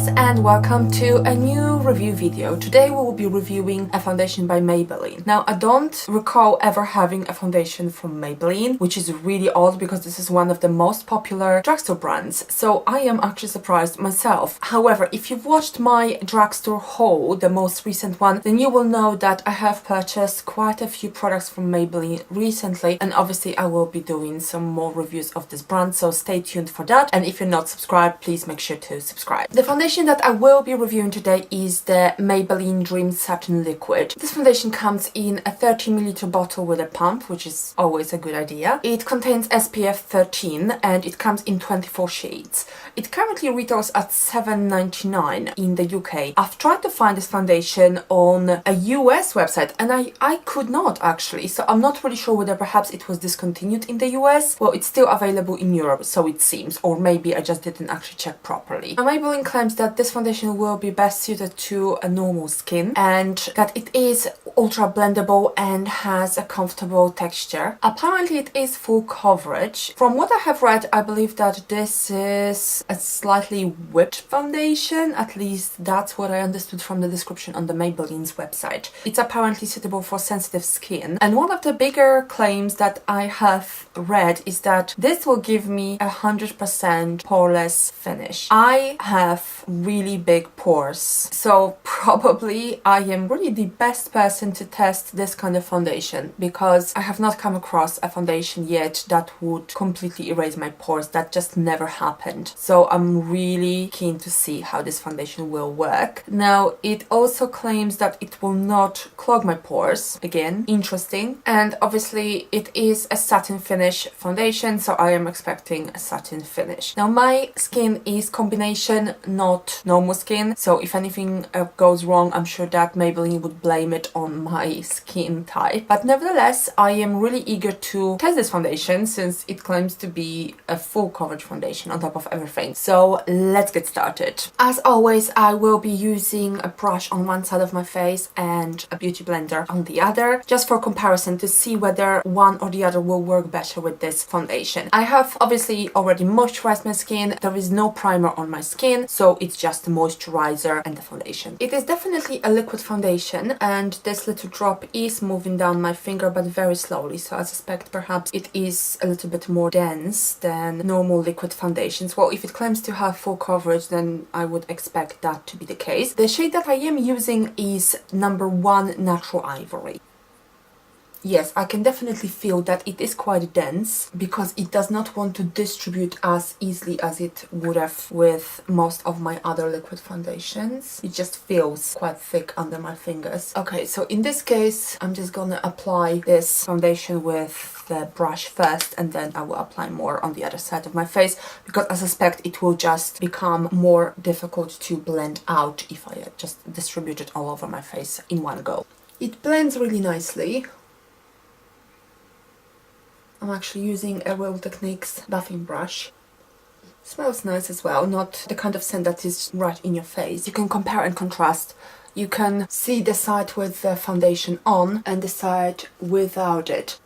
guys, and welcome to a new review video. Today we will be reviewing a foundation by Maybelline. Now, I don't recall ever having a foundation from Maybelline, which is really odd because this is one of the most popular drugstore brands, so I am actually surprised myself. However, if you've watched my drugstore haul, the most recent one, then you will know that I have purchased quite a few products from Maybelline recently, and obviously I will be doing some more reviews of this brand, so stay tuned for that. And if you're not subscribed, please make sure to subscribe. The foundation that I will be reviewing today is the Maybelline Dream Satin Liquid. This foundation comes in a 30ml bottle with a pump, which is always a good idea. It contains SPF 13 and it comes in 24 shades. It currently retails at £7.99 in the UK. I've tried to find this foundation on a US website and I could not actually, so I'm not really sure whether perhaps it was discontinued in the US. Well, it's still available in Europe, so it seems, or maybe I just didn't actually check properly. Now, Maybelline claims that this foundation will be best suited to a normal skin and that it is ultra blendable and has a comfortable texture. Apparently it is full coverage. From what I have read, I believe that this is a slightly whipped foundation. At least that's what I understood from the description on the Maybelline's website. It's apparently suitable for sensitive skin, and one of the bigger claims that I have read is that this will give me 100% poreless finish. I have really big pores, so probably I am really the best person to test this kind of foundation because I have not come across a foundation yet that would completely erase my pores. That just never happened. So I'm really keen to see how this foundation will work. Now, it also claims that it will not clog my pores. Again, interesting. And obviously it is a satin finish foundation, so I am expecting a satin finish. Now, my skin is combination, not normal skin, so if anything goes wrong, I'm sure that Maybelline would blame it on my skin type. But nevertheless, I am really eager to test this foundation since it claims to be a full coverage foundation on top of everything. So let's get started. As always, I will be using a brush on one side of my face and a beauty blender on the other, just for comparison to see whether one or the other will work better with this foundation. I have obviously already moisturized my skin. There is no primer on my skin, so it's just the moisturizer and the foundation. It is definitely a liquid foundation, and this little drop is moving down my finger, but very slowly, so I suspect perhaps it is a little bit more dense than normal liquid foundations. Well, if it claims to have full coverage, then I would expect that to be the case. The shade that I am using is number 1 Natural Ivory. Yes, I can definitely feel that it is quite dense because it does not want to distribute as easily as it would have with most of my other liquid foundations. It just feels quite thick under my fingers. Okay, so in this case, I'm just gonna apply this foundation with the brush first, and then I will apply more on the other side of my face because I suspect it will just become more difficult to blend out if I just distribute it all over my face in one go. It blends really nicely. I'm actually using a Real Techniques buffing brush. Smells nice as well, not the kind of scent that is right in your face. You can compare and contrast. You can see the side with the foundation on and the side without it.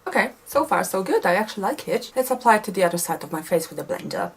Okay, so far so good. I actually like it. Let's apply it to the other side of my face with a blender.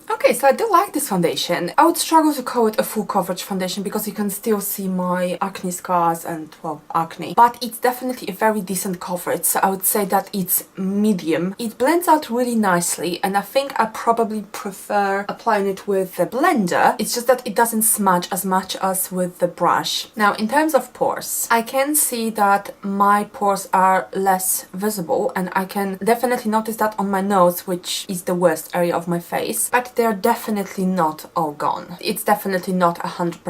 Okay, so I do like this foundation. I would struggle to call it a full coverage foundation because you can still see my acne scars and, well, acne. But it's definitely a very decent coverage, so I would say that it's medium. It blends out really nicely, and I think I probably prefer applying it with the blender. It's just that it doesn't smudge as much as with the brush. Now, in terms of pores, I can see that my pores are less visible, and I can definitely notice that on my nose, which is the worst area of my face. But they're they're definitely not all gone. It's definitely not 100%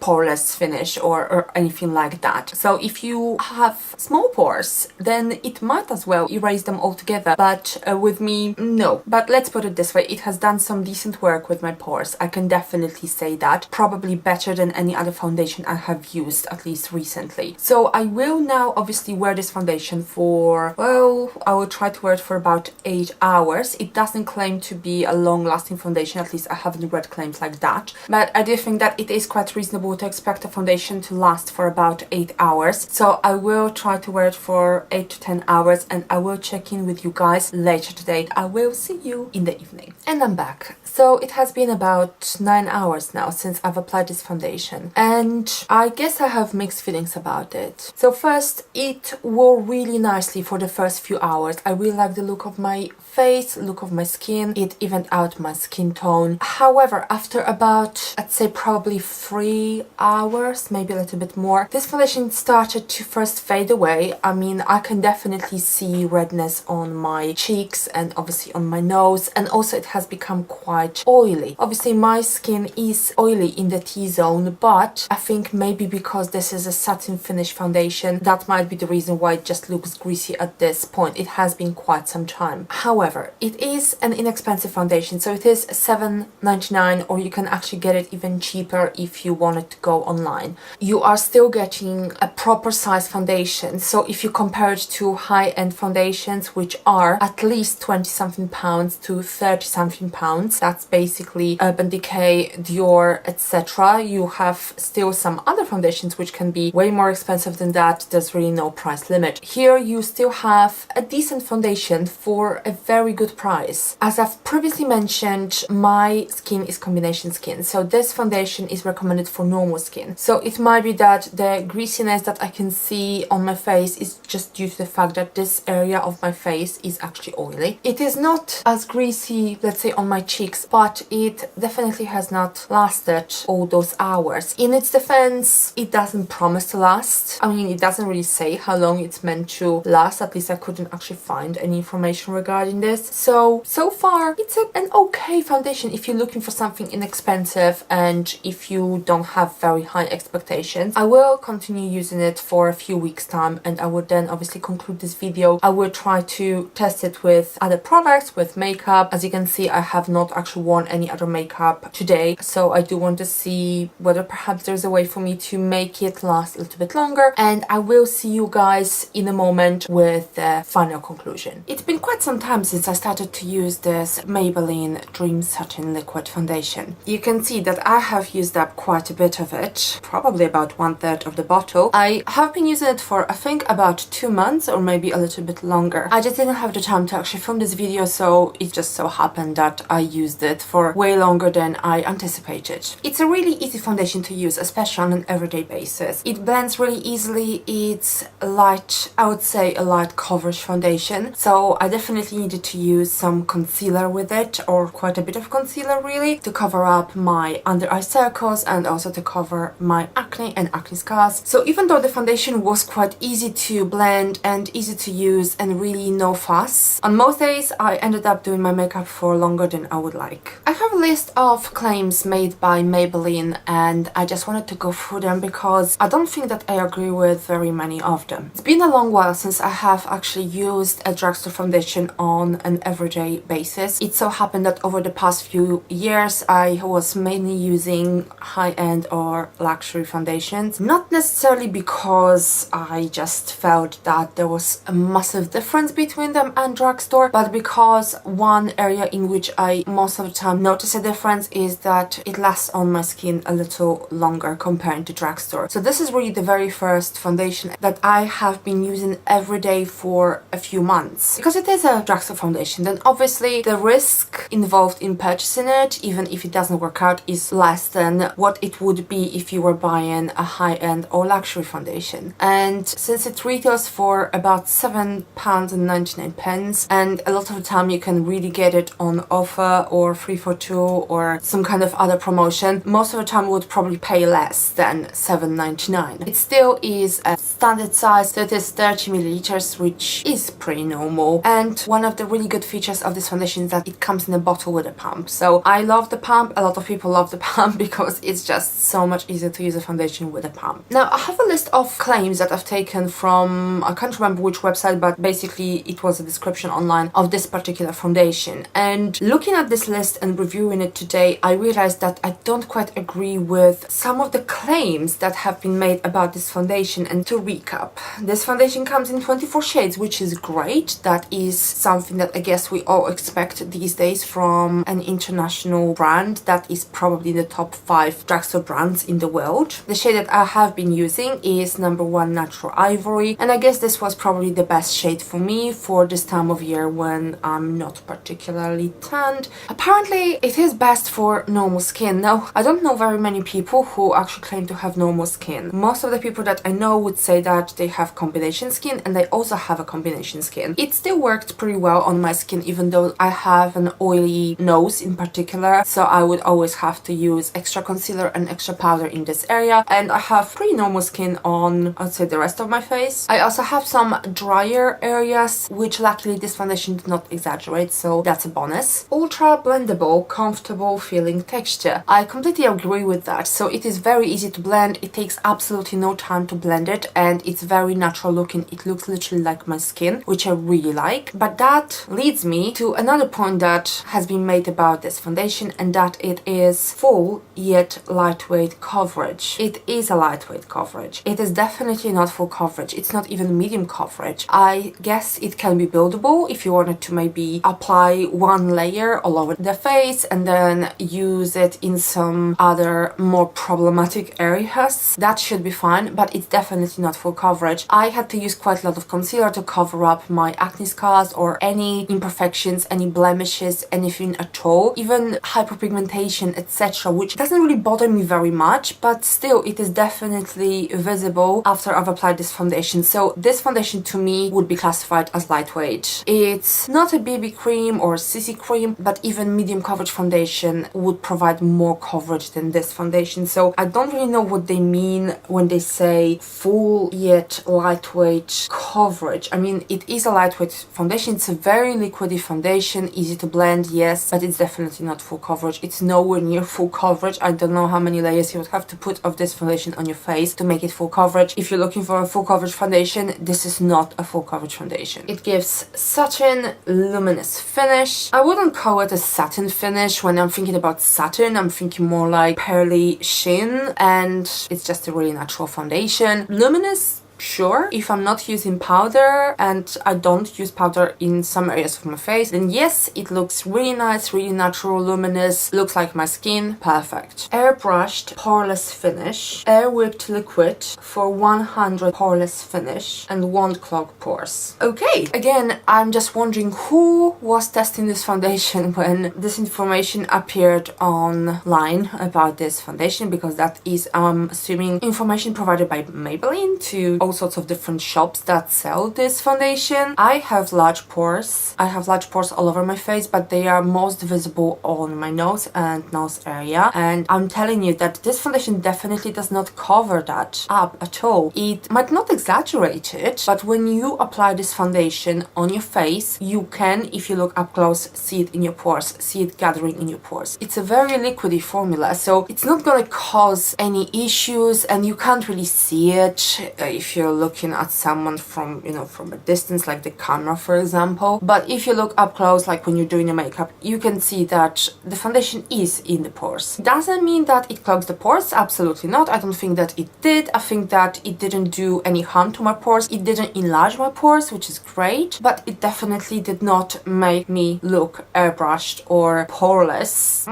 poreless finish or anything like that. So if you have small pores, then it might as well erase them altogether, but with me, no. But let's put it this way, it has done some decent work with my pores. I can definitely say that. Probably better than any other foundation I have used, at least recently. So I will now obviously wear this foundation for, well, I will try to wear it for about 8 hours. It doesn't claim to be a long-lasting foundation, at least I haven't read claims like that. But I do think that it is quite reasonable to expect a foundation to last for about 8 hours. So I will try to wear it for 8 to 10 hours and I will check in with you guys later today. I will see you in the evening. And I'm back. So it has been about 9 hours now since I've applied this foundation, and I guess I have mixed feelings about it. So first, it wore really nicely for the first few hours. I really like the look of my face, look of my skin. It evened out my skin tone. However, after about, I'd say probably 3 hours, maybe a little bit more, this foundation started to first fade away. I mean, I can definitely see redness on my cheeks and obviously on my nose, and also it has become quite oily. Obviously my skin is oily in the T-zone, but I think maybe because this is a satin finish foundation, that might be the reason why it just looks greasy at this point. It has been quite some time. However, it is an inexpensive foundation, so it is $7.99, or you can actually get it even cheaper if you wanted to go online. You are still getting a proper size foundation, so if you compare it to high-end foundations, which are at least 20 something pounds to 30 something pounds, that's basically Urban Decay, Dior, etc. You have still some other foundations which can be way more expensive than that. There's really no price limit. Here you still have a decent foundation for a very good price. As I've previously mentioned, my skin is combination skin, so this foundation is recommended for normal skin. So it might be that the greasiness that I can see on my face is just due to the fact that this area of my face is actually oily. It is not as greasy, let's say, on my cheeks, but it definitely has not lasted all those hours. In its defense, it doesn't promise to last. I mean, it doesn't really say how long it's meant to last. At least I couldn't actually find any information regarding this. So far, it's an okay foundation if you're looking for something inexpensive and if you don't have very high expectations. I will continue using it for a few weeks time, and I would then obviously conclude this video. I will try to test it with other products, with makeup. As you can see, I have not actually worn any other makeup today, so I do want to see whether perhaps there's a way for me to make it last a little bit longer, and I will see you guys in a moment with the final conclusion. It's been quite some time since I started to use this Maybelline Dream Satin Liquid foundation. You can see that I have used up quite a bit of it, probably about 1/3 of the bottle. I have been using it for I think about 2 months or maybe a little bit longer. I just didn't have the time to actually film this video, so it just so happened that I used it for way longer than I anticipated. It's a really easy foundation to use, especially on an everyday basis. It blends really easily. It's light, I would say a light coverage foundation, so I definitely needed to use some concealer with it, or quite a bit of concealer really, to cover up my under eye circles and also to cover my acne and acne scars. So even though the foundation was quite easy to blend and easy to use and really no fuss, on most days I ended up doing my makeup for longer than I would like. I have a list of claims made by Maybelline and I just wanted to go through them because I don't think that I agree with very many of them. It's been a long while since I have actually used a drugstore foundation on an everyday basis. It so happened that over the past few years I was mainly using high-end or luxury foundations, not necessarily because I just felt that there was a massive difference between them and drugstore, but because one area in which I most of the time notice a difference is that it lasts on my skin a little longer compared to drugstore. So this is really the very first foundation that I have been using every day for a few months. Because it is a drugstore foundation, then obviously the risk involved in purchasing it, even if it doesn't work out, is less than what it would be if you were buying a high-end or luxury foundation. And since it retails for about £7.99, and a lot of the time you can really get it on offer or 3 for 2 or some kind of other promotion, most of the time you would probably pay less than £7.99. It still is a standard size, so it is 30 milliliters, which is pretty normal. And one of the really good features of this foundation is that it comes in a bottle with a pump. So I love the pump. A lot of people love the pump because it's just so much easier to use a foundation with a pump. Now I have a list of claims that I've taken from, I can't remember which website, but basically it was a description online of this particular foundation. And looking at this list and reviewing it today, I realized that I don't quite agree with some of the claims that have been made about this foundation. And to recap, this foundation comes in 24 shades, which is great. That is something that I guess we all expect these days from an international brand that is probably in the top 5 drugstore brands in the world. The shade that I have been using is number 1 Natural Ivory, and I guess this was probably the best shade for me for this time of year when I'm not particularly tanned. Apparently it is best for normal skin. Now I don't know very many people who actually claim to have normal skin. Most of the people that I know would say that they have combination skin, and I also have a combination skin. It still worked pretty well on my skin, even though I have an oily nose in particular, so I would always have to use extra concealer and extra powder in this area. And I have pretty normal skin on, I'd say, the rest of my face. I also have some drier areas, which luckily this foundation did not exaggerate, so that's a bonus. Ultra blendable, comfortable feeling texture. I completely agree with that. So it is very easy to blend. It takes absolutely no time to blend it, and it's very natural looking. It looks literally like my skin, which I really like. But that leads me to another point that has been made about this foundation, and that it is full yet lightweight coverage. It is a lightweight coverage. It is definitely not full coverage. It's not even medium coverage. I guess it can be buildable if you wanted to maybe apply one layer all over the face and then use it in some other more problematic areas. That should be fine, but it's definitely not full coverage. I had to use quite a lot of concealer to cover up my acne scars or any imperfections, any blemishes, anything at all, even hyperpigmentation, etc., which doesn't really bother me very much, but still it is definitely visible after I've applied this foundation. So this foundation to me would be classified as lightweight. It's not a BB cream or CC cream, but even medium coverage foundation would provide more coverage than this foundation. So I don't really know what they mean when they say full yet lightweight coverage. I mean, it is a lightweight foundation. It's a very liquidy foundation, easy to blend, yes, but it's definitely not full coverage. It's nowhere near full coverage. I don't know how many layers you would have to put of this foundation on your face to make it full coverage. If you're looking for a full coverage foundation, this is not a full coverage foundation. It gives satin luminous finish. I wouldn't call it a satin finish. When I'm thinking about satin, I'm thinking more like pearly sheen, and it's just a really natural foundation. Luminous, sure. If I'm not using powder, and I don't use powder in some areas of my face, then yes, it looks really nice, really natural, luminous, looks like my skin, perfect. Airbrushed poreless finish, air whipped liquid for 100 poreless finish and won't clog pores. Okay, again, I'm just wondering who was testing this foundation when this information appeared online about this foundation, because that is, I'm assuming, information provided by Maybelline to all sorts of different shops that sell this foundation. I have large pores. I have large pores all over my face, but they are most visible on my nose and nose area. And I'm telling you that this foundation definitely does not cover that up at all. It might not exaggerate it, but when you apply this foundation on your face, you can, if you look up close, see it in your pores, see it gathering in your pores. It's a very liquidy formula, so it's not gonna cause any issues, and you can't really see it if you're looking at someone from, you know, from a distance, like the camera, for example. But if you look up close, like when you're doing your makeup, you can see that the foundation is in the pores. Doesn't mean that it clogs the pores, absolutely not. I don't think that it did. I think that it didn't do any harm to my pores. It didn't enlarge my pores, which is great, but it definitely did not make me look airbrushed or poreless.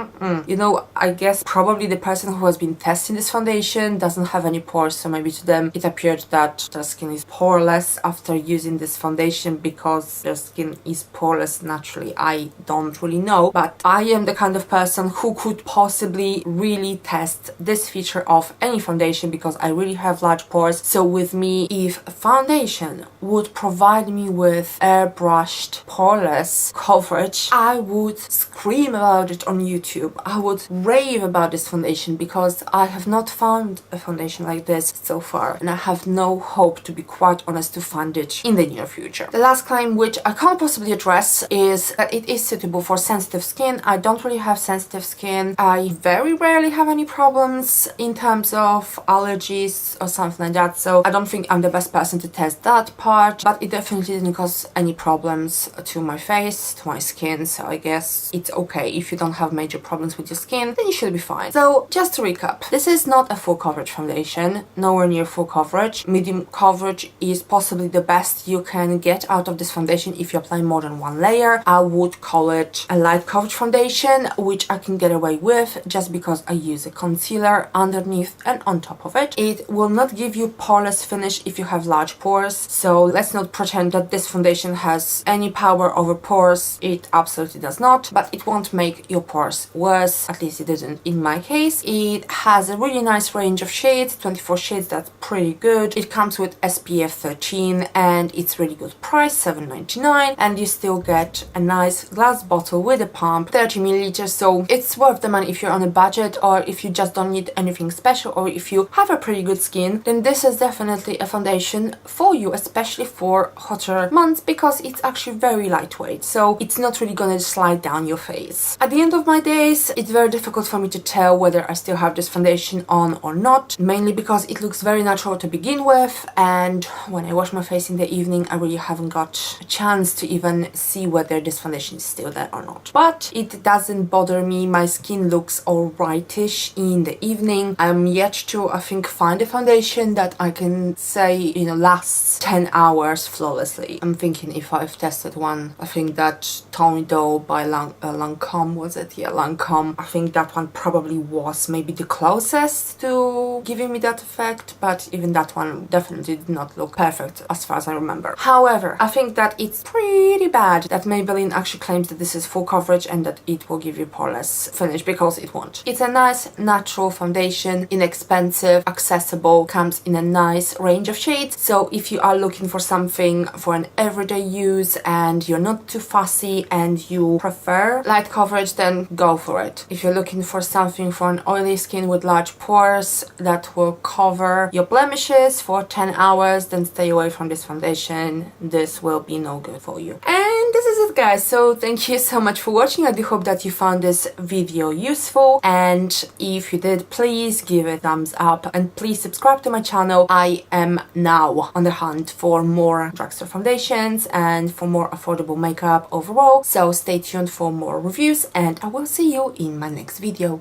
You know, I guess probably the person who has been testing this foundation doesn't have any pores, so maybe to them it appeared that that their skin is poreless after using this foundation because their skin is poreless naturally. I don't really know, but I am the kind of person who could possibly really test this feature of any foundation because I really have large pores. So with me, if foundation would provide me with airbrushed poreless coverage, I would scream about it on YouTube. I would rave about this foundation because I have not found a foundation like this so far, and I have no hope, to be quite honest, to find it in the near future. The last claim, which I can't possibly address, is that it is suitable for sensitive skin. I don't really have sensitive skin. I very rarely have any problems in terms of allergies or something like that, so I don't think I'm the best person to test that part, but it definitely didn't cause any problems to my face, to my skin, so I guess it's okay. If you don't have major problems with your skin, then you should be fine. So just to recap, this is not a full coverage foundation, nowhere near full coverage. Medium coverage is possibly the best you can get out of this foundation if you apply more than one layer. I would call it a light coverage foundation, which I can get away with just because I use a concealer underneath and on top of it. It will not give you poreless finish if you have large pores, so let's not pretend that this foundation has any power over pores. It absolutely does not, but it won't make your pores worse, at least it didn't in my case. It has a really nice range of shades, 24 shades, that's pretty good. It comes with SPF 13 and it's really good price, $7.99, and you still get a nice glass bottle with a pump, 30 milliliters, so it's worth the money if you're on a budget, or if you just don't need anything special, or if you have a pretty good skin, then this is definitely a foundation for you, especially for hotter months, because it's actually very lightweight, so it's not really gonna slide down your face. At the end of my days, it's very difficult for me to tell whether I still have this foundation on or not, mainly because it looks very natural to begin with, and when I wash my face in the evening, I really haven't got a chance to even see whether this foundation is still there or not. But it doesn't bother me. My skin looks alrightish in the evening. I'm yet to, I think, find a foundation that I can say, you know, lasts 10 hours flawlessly. I'm thinking if I've tested one, I think that Tony Doe by Lancome, was it? Yeah, Lancome. I think that one probably was maybe the closest to giving me that effect, but even that one definitely did not look perfect as far as I remember. However, I think that it's pretty bad that Maybelline actually claims that this is full coverage and that it will give you poreless finish, because it won't. It's a nice natural foundation, inexpensive, accessible, comes in a nice range of shades, so if you are looking for something for an everyday use and you're not too fussy and you prefer light coverage, then go for it. If you're looking for something for an oily skin with large pores that will cover your blemishes for 10 hours, then stay away from this foundation. This will be no good for you. And this is it, guys. So thank you so much for watching. I do hope that you found this video useful, and if you did, please give it a thumbs up and please subscribe to my channel. I am now on the hunt for more drugstore foundations and for more affordable makeup overall, so stay tuned for more reviews and I will see you in my next video.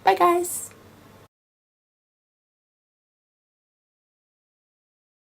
Bye guys!